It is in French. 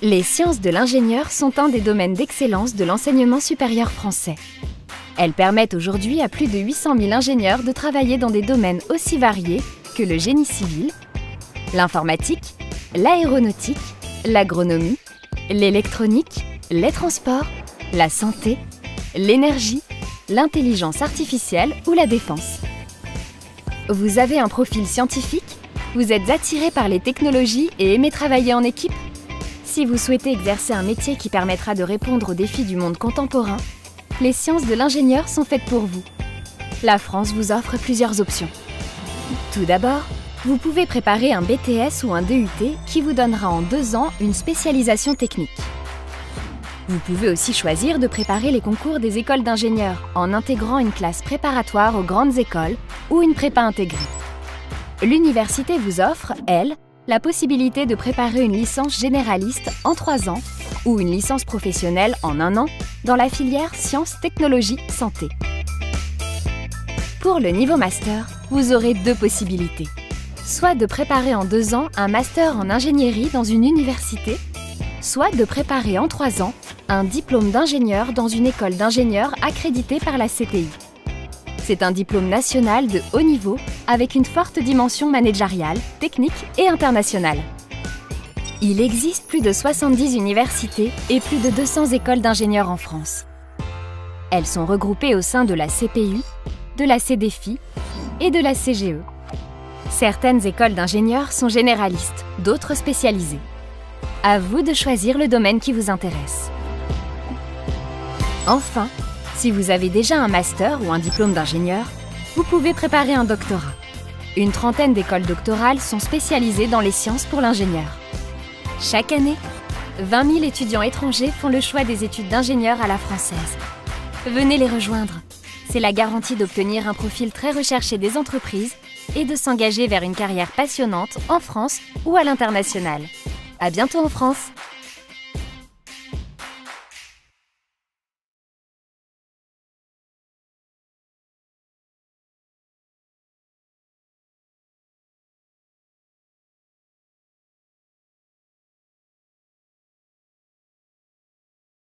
Les sciences de l'ingénieur sont un des domaines d'excellence de l'enseignement supérieur français. Elles permettent aujourd'hui à plus de 800 000 ingénieurs de travailler dans des domaines aussi variés que le génie civil, l'informatique, l'aéronautique, l'agronomie, l'électronique, les transports, la santé, l'énergie, l'intelligence artificielle ou la défense. Vous avez un profil scientifique? Vous êtes attiré par les technologies et aimez travailler en équipe? Si vous souhaitez exercer un métier qui permettra de répondre aux défis du monde contemporain, les sciences de l'ingénieur sont faites pour vous. La France vous offre plusieurs options. Tout d'abord, vous pouvez préparer un BTS ou un DUT qui vous donnera en 2 ans une spécialisation technique. Vous pouvez aussi choisir de préparer les concours des écoles d'ingénieurs en intégrant une classe préparatoire aux grandes écoles ou une prépa intégrée. L'université vous offre, elle, la possibilité de préparer une licence généraliste en 3 ans ou une licence professionnelle en 1 an dans la filière sciences, technologies, santé. Pour le niveau master, vous aurez 2 possibilités. Soit de préparer en 2 ans un master en ingénierie dans une université, soit de préparer en 3 ans un diplôme d'ingénieur dans une école d'ingénieurs accréditée par la CPI. C'est un diplôme national de haut niveau avec une forte dimension managériale, technique et internationale. Il existe plus de 70 universités et plus de 200 écoles d'ingénieurs en France. Elles sont regroupées au sein de la CPU, de la CDFI et de la CGE. Certaines écoles d'ingénieurs sont généralistes, d'autres spécialisées. À vous de choisir le domaine qui vous intéresse. Enfin, si vous avez déjà un master ou un diplôme d'ingénieur, vous pouvez préparer un doctorat. Une trentaine d'écoles doctorales sont spécialisées dans les sciences pour l'ingénieur. Chaque année, 20 000 étudiants étrangers font le choix des études d'ingénieur à la française. Venez les rejoindre. C'est la garantie d'obtenir un profil très recherché des entreprises et de s'engager vers une carrière passionnante en France ou à l'international. À bientôt en France!